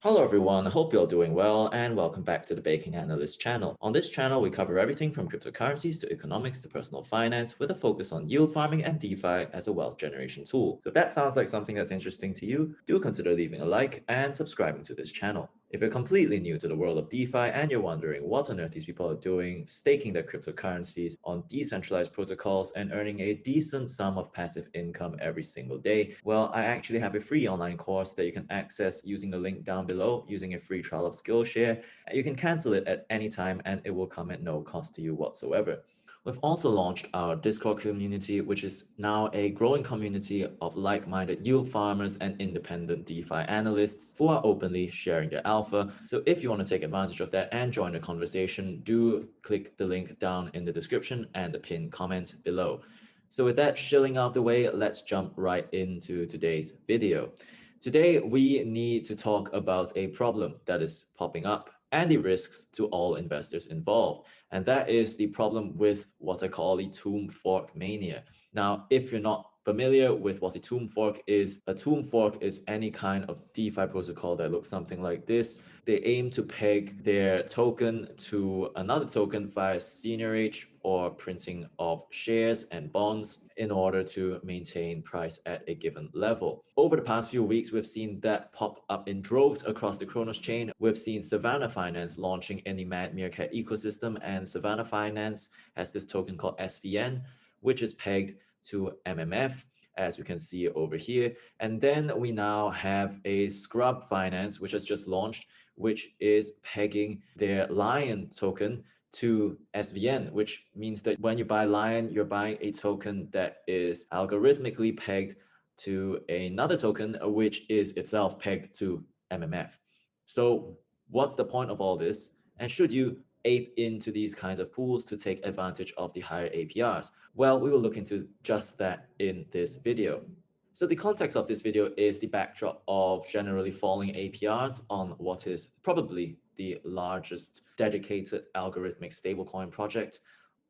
Hello everyone, I hope you're doing well and welcome back to the Baking Analyst channel. On this channel, we cover everything from cryptocurrencies to economics to personal finance with a focus on yield farming and DeFi as a wealth generation tool. So if that sounds like something that's interesting to you, do consider leaving a like and subscribing to this channel. If you're completely new to the world of DeFi and you're wondering what on earth these people are doing, staking their cryptocurrencies on decentralized protocols and earning a decent sum of passive income every single day, well, I actually have a free online course that you can access using the link down below using a free trial of Skillshare. You can cancel it at any time and it will come at no cost to you whatsoever. We've also launched our Discord community, which is now a growing community of like-minded yield farmers and independent DeFi analysts who are openly sharing their alpha. So if you want to take advantage of that and join the conversation, do click the link down in the description and the pinned comment below. So with that shilling out of the way, let's jump right into today's video. Today, we need to talk about a problem that is popping up and the risks to all investors involved. And that is the problem with what I call the Tomb Fork mania. Now, if you're not familiar with what a tomb fork is any kind of DeFi protocol that looks something like this. They aim to peg their token to another token via seigniorage or printing of shares and bonds in order to maintain price at a given level. Over the past few weeks, we've seen that pop up in droves across the Cronos chain. We've seen Savannah Finance launching in the Mad Meerkat ecosystem, and Savannah Finance has this token called SVN, which is pegged to MMF, as you can see over here. And then we now have a Scrub Finance, which has just launched, which is pegging their Lion token to SVN, which means that when you buy Lion, you're buying a token that is algorithmically pegged to another token, which is itself pegged to MMF. So what's the point of all this? And should you ape into these kinds of pools to take advantage of the higher APRs? Well, we will look into just that in this video. So the context of this video is the backdrop of generally falling APRs on what is probably the largest dedicated algorithmic stablecoin project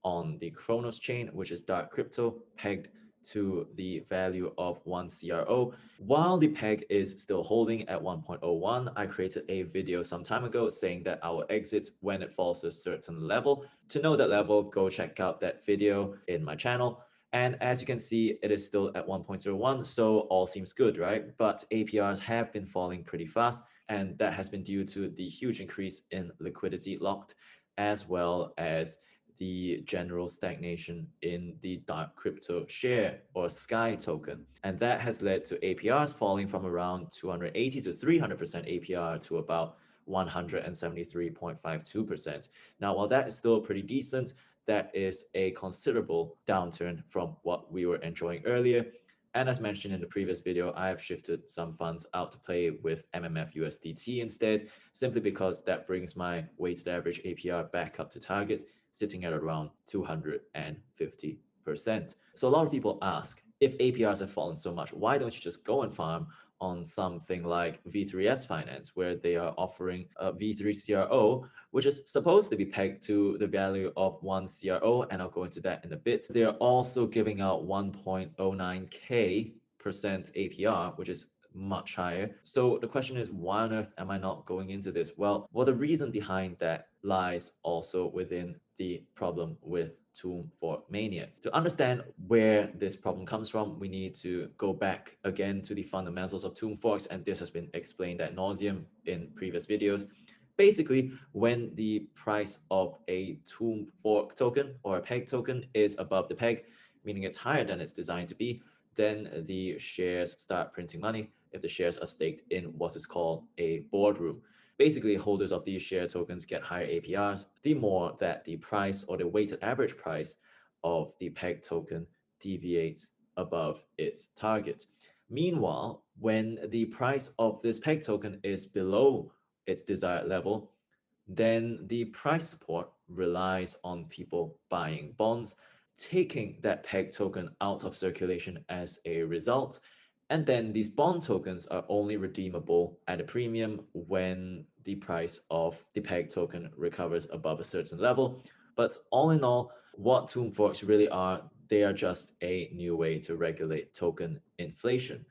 on the Cronos chain, which is Dark Crypto, pegged to the value of 1 CRO. While the peg is still holding at 1.01, I created a video some time ago saying that I will exit when it falls to a certain level. To know that level, go check out that video in my channel. And as you can see, it is still at 1.01, so all seems good, right? But APRs have been falling pretty fast, and that has been due to the huge increase in liquidity locked, as well as the general stagnation in the Dark Crypto share or Sky token. And that has led to APRs falling from around 280 to 300% APR to about 173.52%. Now, while that is still pretty decent, that is a considerable downturn from what we were enjoying earlier. And as mentioned in the previous video, I have shifted some funds out to play with MMF USDT instead, simply because that brings my weighted average APR back up to target, sitting at around 250%. So a lot of people ask, if APRs have fallen so much, why don't you just go and farm on something like V3S Finance, where they are offering a V3 CRO, which is supposed to be pegged to the value of 1 CRO, and I'll go into that in a bit. They are also giving out 1.09k% APR, which is much higher. So the question is, why on earth am I not going into this? Well, the reason behind that lies also within the problem with Tomb Fork mania. To understand where this problem comes from, we need to go back again to the fundamentals of Tomb Forks, and this has been explained ad nauseum in previous videos. Basically, when the price of a Tomb Fork token or a peg token is above the peg, meaning it's higher than it's designed to be, then the shares start printing money if the shares are staked in what is called a boardroom. Basically, holders of these share tokens get higher APRs the more that the price or the weighted average price of the peg token deviates above its target. Meanwhile, when the price of this peg token is below its desired level, then the price support relies on people buying bonds, taking that peg token out of circulation as a result. And then these bond tokens are only redeemable at a premium when the price of the peg token recovers above a certain level. But all in all, what Tomb Forks really are, they are just a new way to regulate token inflation.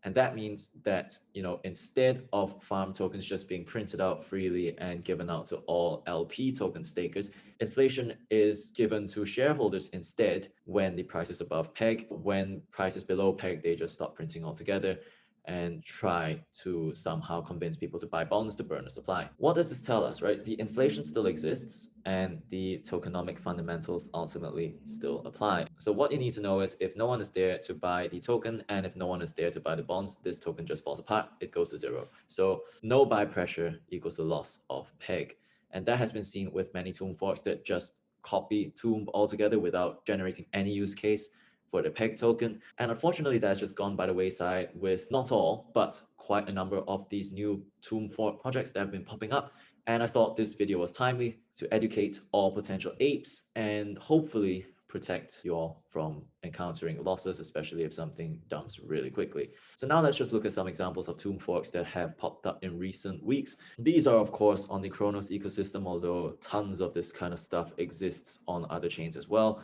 And that means that, instead of farm tokens just being printed out freely and given out to all LP token stakers, inflation is given to shareholders instead when the price is above peg. When price is below peg, they just stop printing altogether and try to somehow convince people to buy bonds to burn the supply. What does this tell us, right? The inflation still exists and the tokenomic fundamentals ultimately still apply. So what you need to know is if no one is there to buy the token and if no one is there to buy the bonds, this token just falls apart. It goes to zero. So no buy pressure equals the loss of peg. And that has been seen with many Tomb forks that just copy Tomb altogether without generating any use case for the peg token. And unfortunately, that's just gone by the wayside with not all, but quite a number of these new Tomb fork projects that have been popping up. And I thought this video was timely to educate all potential apes and hopefully protect you all from encountering losses, especially if something dumps really quickly. So now let's just look at some examples of Tomb forks that have popped up in recent weeks. These are of course on the Cronos ecosystem, although tons of this kind of stuff exists on other chains as well.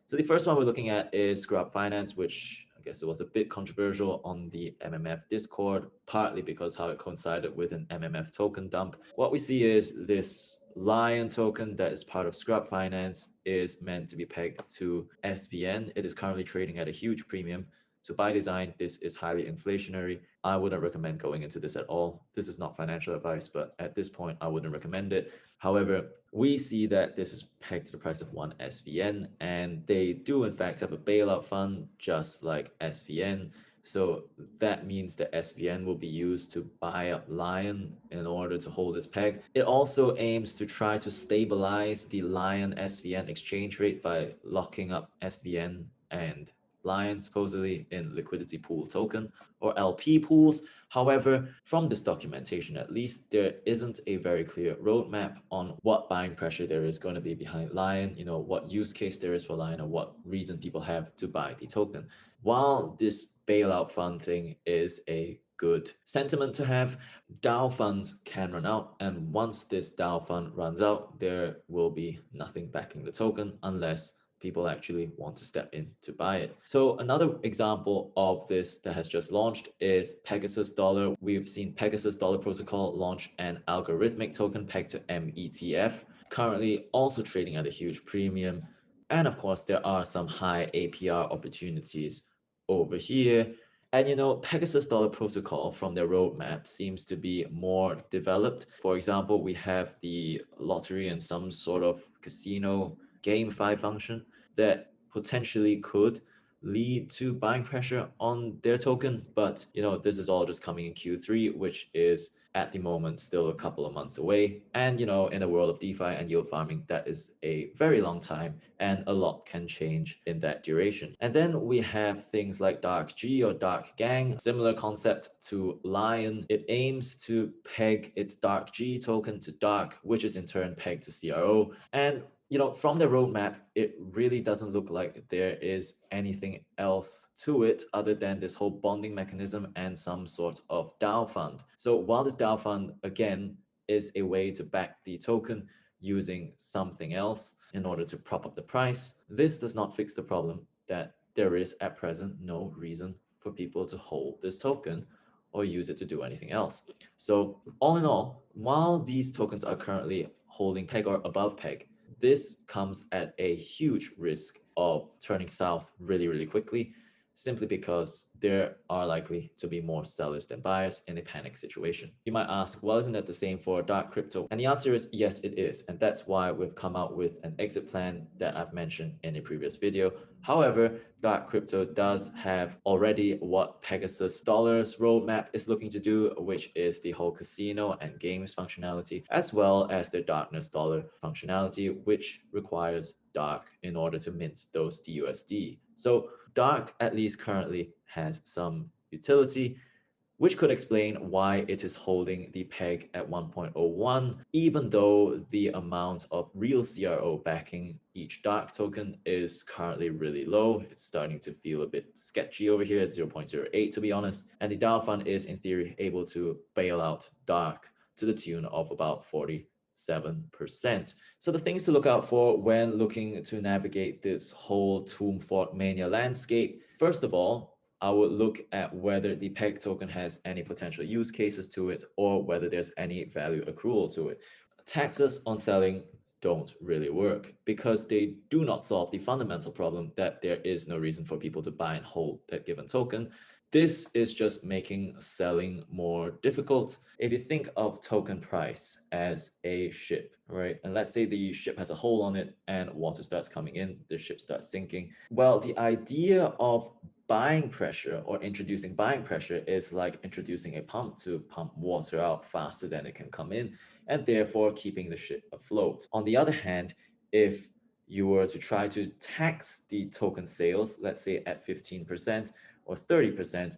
So the first one we're looking at is Scrub Finance, which I guess it was a bit controversial on the MMF Discord, partly because how it coincided with an MMF token dump. What we see is this Lion token that is part of Scrub Finance is meant to be pegged to SVN. It is currently trading at a huge premium. So by design, this is highly inflationary. I wouldn't recommend going into this at all. This is not financial advice, but at this point, I wouldn't recommend it. However, we see that this is pegged to the price of 1 SVN, and they do in fact have a bailout fund just like SVN. So that means that SVN will be used to buy up Lion in order to hold its peg. It also aims to try to stabilize the Lion SVN exchange rate by locking up SVN and Lion supposedly in liquidity pool token or LP pools. However, from this documentation at least, there isn't a very clear roadmap on what buying pressure there is going to be behind Lion, what use case there is for Lion or what reason people have to buy the token. While this bailout fund thing is a good sentiment to have, DAO funds can run out, and once this DAO fund runs out, there will be nothing backing the token unless people actually want to step in to buy it. So another example of this that has just launched is Pegasus Dollar. We've seen Pegasus Dollar Protocol launch an algorithmic token pegged to METF, currently also trading at a huge premium. And of course, there are some high APR opportunities over here. And Pegasus Dollar Protocol from their roadmap seems to be more developed. For example, we have the lottery and some sort of casino GameFi function that potentially could lead to buying pressure on their token. But this is all just coming in Q3, which is at the moment still a couple of months away. And in a world of DeFi and yield farming, that is a very long time and a lot can change in that duration. And then we have things like DarkG or DarkGang, similar concept to Lion. It aims to peg its DarkG token to Dark, which is in turn pegged to CRO. And from the roadmap, it really doesn't look like there is anything else to it other than this whole bonding mechanism and some sort of DAO fund. So while this DAO fund, again, is a way to back the token using something else in order to prop up the price, this does not fix the problem that there is at present no reason for people to hold this token or use it to do anything else. So all in all, while these tokens are currently holding peg or above peg, this comes at a huge risk of turning south really, really quickly, simply because there are likely to be more sellers than buyers in a panic situation. You might ask, well, isn't that the same for dark crypto? And the answer is yes, it is. And that's why we've come out with an exit plan that I've mentioned in a previous video. However, dark crypto does have already what Pegasus Dollar's roadmap is looking to do, which is the whole casino and games functionality, as well as the Darkness Dollar functionality, which requires Dark in order to mint those DUSD. So Dark, at least currently, has some utility, which could explain why it is holding the peg at 1.01, even though the amount of real CRO backing each Dark token is currently really low. It's starting to feel a bit sketchy over here at 0.08, to be honest. And the DAO fund is, in theory, able to bail out Dark to the tune of about 47%. So the things to look out for when looking to navigate this whole Tomb Fork Mania landscape, first of all, I would look at whether the peg token has any potential use cases to it or whether there's any value accrual to it. Taxes on selling don't really work because they do not solve the fundamental problem that there is no reason for people to buy and hold that given token. This is just making selling more difficult. If you think of token price as a ship, right? And let's say the ship has a hole on it and water starts coming in, the ship starts sinking. Well, the idea of buying pressure or introducing buying pressure is like introducing a pump to pump water out faster than it can come in, and therefore keeping the ship afloat. On the other hand, if you were to try to tax the token sales, let's say at 15% or 30%,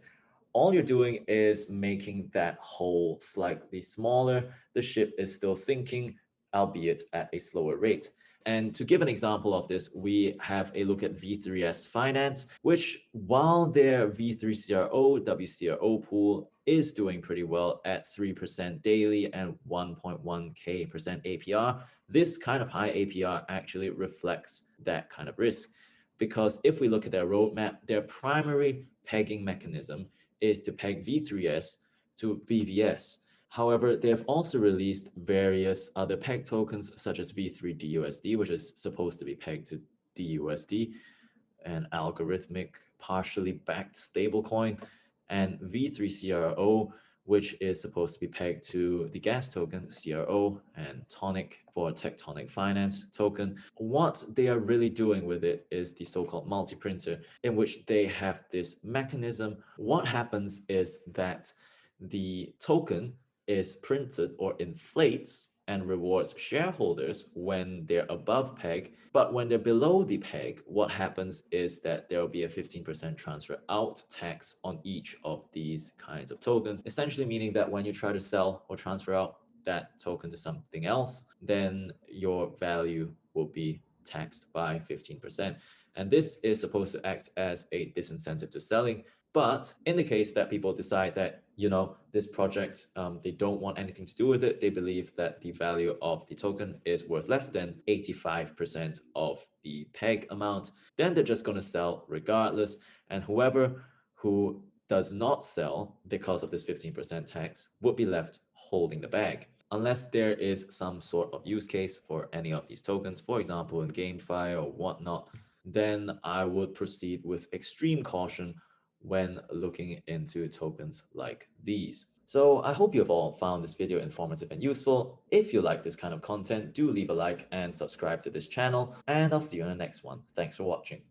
all you're doing is making that hole slightly smaller. The ship is still sinking, albeit at a slower rate. And to give an example of this, we have a look at V3S Finance, which while their V3CRO WCRO pool is doing pretty well at 3% daily and 1.1k% APR, this kind of high APR actually reflects that kind of risk. Because if we look at their roadmap, their primary pegging mechanism is to peg V3S to VVS. However, they have also released various other peg tokens such as V3DUSD, which is supposed to be pegged to DUSD, an algorithmic partially backed stablecoin, and V3CRO, which is supposed to be pegged to the gas token CRO, and Tonic for tectonic finance token. What they are really doing with it is the so-called multi-printer, in which they have this mechanism. What happens is that the token is printed or inflates and rewards shareholders when they're above peg. But when they're below the peg, what happens is that there will be a 15% transfer out tax on each of these kinds of tokens, essentially meaning that when you try to sell or transfer out that token to something else, then your value will be taxed by 15%. And this is supposed to act as a disincentive to selling. But in the case that people decide that, this project, they don't want anything to do with it, they believe that the value of the token is worth less than 85% of the peg amount, then they're just going to sell regardless. And whoever who does not sell because of this 15% tax would be left holding the bag. Unless there is some sort of use case for any of these tokens, for example, in GameFi or whatnot, then I would proceed with extreme caution when looking into tokens like these. So I hope you've all found this video informative and useful. If you like this kind of content, do leave a like and subscribe to this channel, and I'll see you in the next one. Thanks for watching.